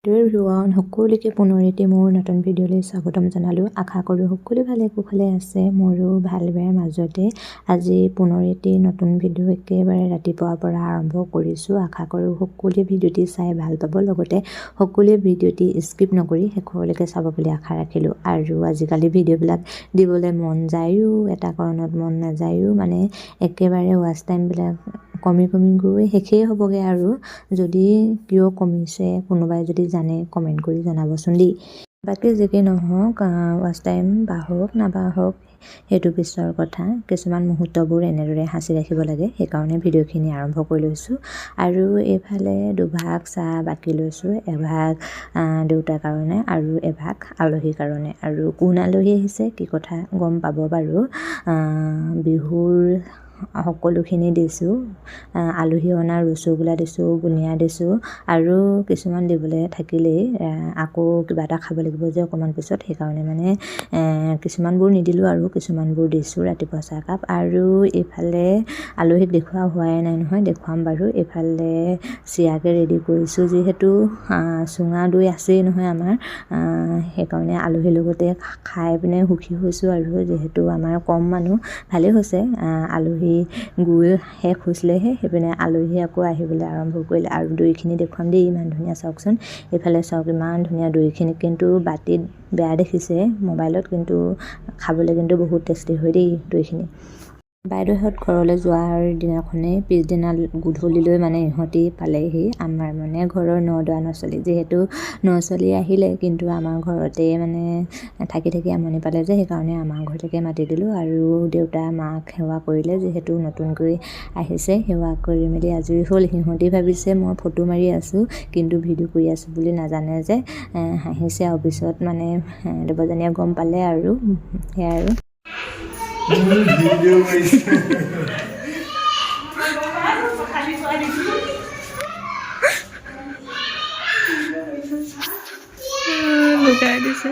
Everyone সকলোকে পুনৰ এটি মোৰ নতুন ভিডিঅ'লৈ স্বাগতম জনালোঁ। আশা কৰোঁ সকলো ভালে কুশলে আছে। মোৰো ভাল বেয়াৰ মাজতে আজি পুনৰ এটি নতুন ভিডিঅ' একেবাৰে ৰাতিপুৱাৰ পৰা আৰম্ভ কৰিছোঁ। আশা কৰোঁ সকলোৱে ভিডিঅ'টি চাই ভাল পাব, লগতে সকলোৱে ভিডিঅ'টি স্কিপ নকৰি শেষলৈকে চাব বুলি আশা ৰাখিলোঁ। আৰু আজিকালি ভিডিঅ'বিলাক দিবলৈ মন যায়ো, এটা কাৰণত মন নাযায়ো, মানে একেবাৰে ৱাচ টাইমবিলাক কমি গৈ শেষেই হ'বগৈ। আৰু যদি কিয় কমিছে কোনোবাই যদি জানে কমেণ্ট কৰি জনাবচোন দেই। বাকী যিকি নহওক, ৱাচ টাইম বাঢ়ক নাবাঢ়ক সেইটো পিছৰ কথা। কিছুমান মুহূৰ্তবোৰ এনেদৰে সাঁচি ৰাখিব লাগে, সেইকাৰণে ভিডিঅ'খিনি আৰম্ভ কৰি লৈছোঁ। আৰু এইফালে দুভাগ চাহ বাকি লৈছোঁ, এভাগ দেউতাৰ কাৰণে আৰু এভাগ আলহীৰ কাৰণে। আৰু কোন আলহী আহিছে কি কথা গম পাব বাৰু। বিহুৰ সকলোখিনি দিছোঁ, আলহী অনা ৰসগোল্লা দিছোঁ, বুনিয়া দিছোঁ, আৰু কিছুমান দিবলৈ থাকিলেই আকৌ কিবা এটা খাব লাগিব যে অকণমান পিছত, সেইকাৰণে মানে কিছুমানবোৰ নিদিলোঁ আৰু কিছুমানবোৰ দিছোঁ ৰাতিপুৱা চাহকাপ। আৰু এইফালে আলহীক দেখুওৱা হোৱাই নাই নহয়, দেখুৱাম বাৰু। এইফালে চিৰাকে ৰেডি কৰিছোঁ, যিহেতু চুঙা দৈ আছেই নহয় আমাৰ, সেইকাৰণে আলহীৰ লগতে খাই পিনে সুখী হৈছোঁ। আৰু যিহেতু আমাৰ কম মানুহ, ভালেই হৈছে। আলহী গৈ শেষ হৈছিলেহে, সেইপিনে আলহী আকৌ আহিবলৈ আৰম্ভ কৰিলে। আৰু দৈখিনি দেখুৱাম দেই, ইমান ধুনীয়া চাওকচোন। এইফালে চাওক ইমান ধুনীয়া দৈখিনি, কিন্তু বাতিত বেয়া দেখিছে মোবাইলত, কিন্তু খাবলৈ কিন্তু বহুত টেষ্টি হয় দেই দৈখিনি। বাইদেউহঁত ঘৰলৈ যোৱাৰ দিনাখনেই পিছদিনা গধূলিলৈ মানে ইহঁতি পালেহি। আমাৰ মানে ঘৰৰ ন-দৰা ন-ছোৱালী, যিহেতু ন-ছোৱালী আহিলে, কিন্তু আমাৰ ঘৰতে মানে থাকি আমনি পালে যে, সেইকাৰণে আমাৰ ঘৰলৈকে মাতি দিলোঁ। আৰু দেউতা মাক সেৱা কৰিলে, যিহেতু নতুনকৈ আহিছে। সেৱা কৰি মেলি আজৰি হ'ল। সিহঁতি ভাবিছে মই ফটো মাৰি আছোঁ, কিন্তু ভিডিঅ' কৰি আছোঁ বুলি নাজানে যে, হাঁহিছে আৰু পিছত মানে দেৱযানীয়ে গম পালে। আৰু সেয়াই আৰু লুকাই দিছে।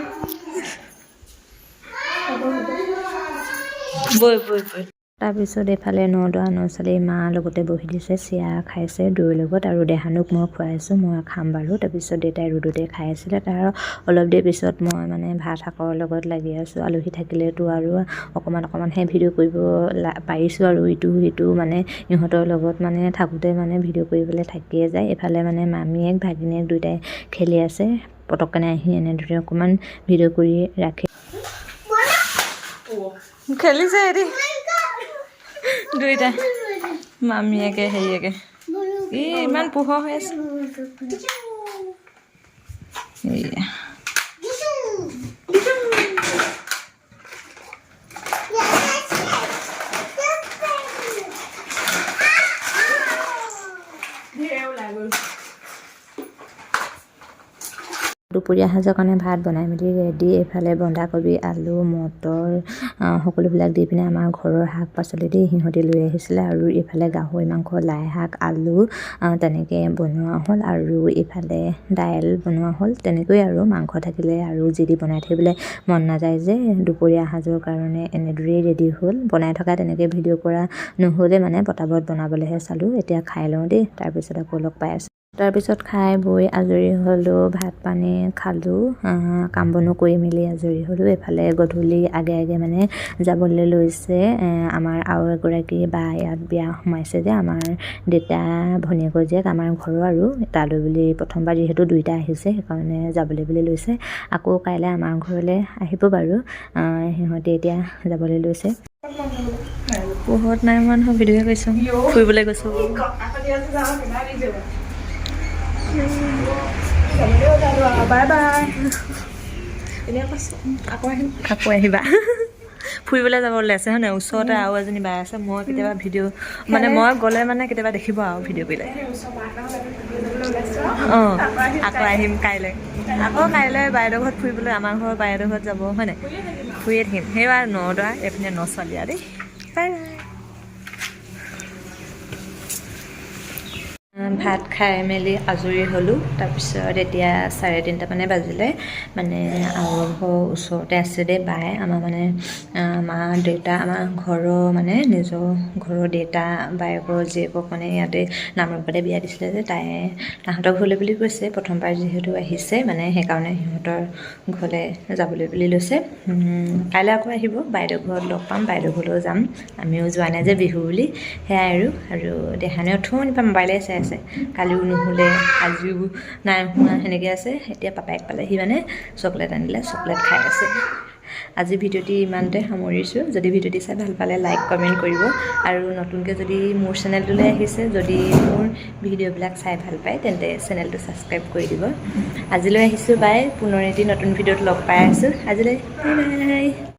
তাৰপিছত এইফালে ন-দৰা ন-ছোৱালী মা লগতে বহি দিছে, চিৰা খাইছে দৈৰ লগত, আৰু দেহানুক মই খুৱাইছোঁ, মই খাম বাৰু। তাৰপিছত দেউতাই ৰ'দতে খাই আছিলে। তাৰ অলপ দেৰি পিছত মই মানে ভাত শাকৰ লগত লাগি আছোঁ। আলহী থাকিলেতো আৰু অকণমানহে ভিডিঅ' কৰিব পাৰিছোঁ, আৰু ইটো সিটো মানে ইহঁতৰ লগত মানে থাকোঁতে মানে ভিডিঅ' কৰিবলৈ থাকিয়ে যায়। এইফালে মানে মামীয়েক ভাগিনীয়েক দুয়োটাই খেলি আছে, পটককেনে আহি এনেদৰে অকণমান ভিডিঅ' কৰি ৰাখি খেলিছে এটি দুইটা মামীয়েকে হেৰিয়েকে। ইমান পোহৰ হৈ আছে। দুপৰীয়া সাঁজৰ কাৰণে ভাত বনাই মেলি ৰেডি। এইফালে বন্ধাকবি, আলু, মটৰ সকলোবিলাক দি পিনে আমাৰ ঘৰৰ শাক পাচলি দি সিহঁতি লৈ আহিছিলে। আৰু এইফালে গাহৰি মাংস, লাই শাক, আলু তেনেকৈ বনোৱা হ'ল। আৰু এইফালে দাইল বনোৱা হ'ল। তেনেকৈ আৰু মাংস থাকিলে আৰু যি দি বনাই থাকিবলৈ মন নাযায় যে, দুপৰীয়া সাঁজৰ কাৰণে এনেদৰেই ৰেডি হ'ল। বনাই থকা তেনেকৈ ভিডিঅ' কৰা নহ'লে, মানে পটাপট বনাবলৈহে চালোঁ। এতিয়া খাই লওঁ দেই, তাৰপিছত আকৌ লগ পাই আছোঁ। তাৰপিছত খাই বৈ আজৰি হ'লোঁ, ভাত পানী খালোঁ, কাম বনো কৰি মেলি আজৰি হ'লোঁ। এইফালে গধূলি আগে মানে যাবলৈ লৈছে আমাৰ আৰু এগৰাকী বা ইয়াত বিয়া সোমাইছে যে, আমাৰ দেউতা ভনীয়েকৰ জীয়েক, আমাৰ ঘৰৰ। আৰু তালৈ বুলি প্ৰথমবাৰ যিহেতু দুইটা আহিছে, সেইকাৰণে যাবলৈ বুলি লৈছে। আকৌ কাইলৈ আমাৰ ঘৰলৈ আহিব বাৰু। সিহঁতে এতিয়া যাবলৈ লৈছে। পোহৰত নাই হোৱা নহয়, ভিডিঅ'হে কৰিছোঁ, ফুৰিবলৈ গৈছোঁ। বাই বাই, আকৌ আহিবা। ফুৰিবলৈ যাব ওলাইছে হয় নাই? ওচৰতে আৰু এজনী বাই আছে। মই কেতিয়াবা ভিডিঅ' মানে মই গ'লে মানে কেতিয়াবা দেখিব আৰু ভিডিঅ' কৰিলে। অঁ, আকৌ আহিম কাইলৈ। আকৌ কাইলৈ বাইদেউ ঘৰত ফুৰিবলৈ, আমাৰ ঘৰৰ বাইদেউ ঘৰত যাব হয় নাই? ফুৰিয়ে থাকিম। সেইবাৰ ন-দৰা, এইপিনে ন-ছোৱালী আৰু দেই। Bye bye. ভাত খাই মেলি আজৰি হ'লোঁ। তাৰপিছত এতিয়া 3:30 মানে বাজিলে। মানে আৰু ঘৰৰ ওচৰতে আছে দেই বাই, আমাৰ মানে মা দেউতা, আমাৰ ঘৰৰ মানে নিজৰ ঘৰৰ দেউতা বায়েকৰ জীয়েকক মানে ইয়াতে নামৰূপতে বিয়া দিছিলে যে, তাহাঁতৰ ঘৰলৈ বুলি কৈছে। প্ৰথমবাৰ যিহেতু আহিছে মানে সেইকাৰণে সিহঁতৰ ঘৰলৈ যাবলৈ বুলি লৈছে। কাইলৈ আকৌ আহিব, বাইদেউ ঘৰত লগ পাম, বাইদেউ ঘৰলৈও যাম। আমিও যোৱা নাই যে বিহু বুলি, সেয়াই আৰু দেহানে অথনিৰ পৰা মোবাইলে চাই আছে। কালিও নুশুলে, আজিও নাই শুৱা, সেনেকৈ আছে। এতিয়া পাপাইক পালে, সি মানে চকলেট আনিলে, চকলেট খাই আছে। আজি ভিডিঅ'টি ইমানতে সামৰিছোঁ। যদি ভিডিঅ'টি চাই ভাল পালে লাইক কমেণ্ট কৰিব, আৰু নতুনকৈ যদি মোৰ চেনেলটোলৈ আহিছে, যদি মোৰ ভিডিঅ'বিলাক চাই ভাল পায় তেন্তে চেনেলটো ছাবস্ক্ৰাইব কৰি দিব। আজিলৈ আহিছোঁ, বাই। পুনৰ এটি নতুন ভিডিঅ'ত লগ পাই আছোঁ। আজিলৈ বাই বাই।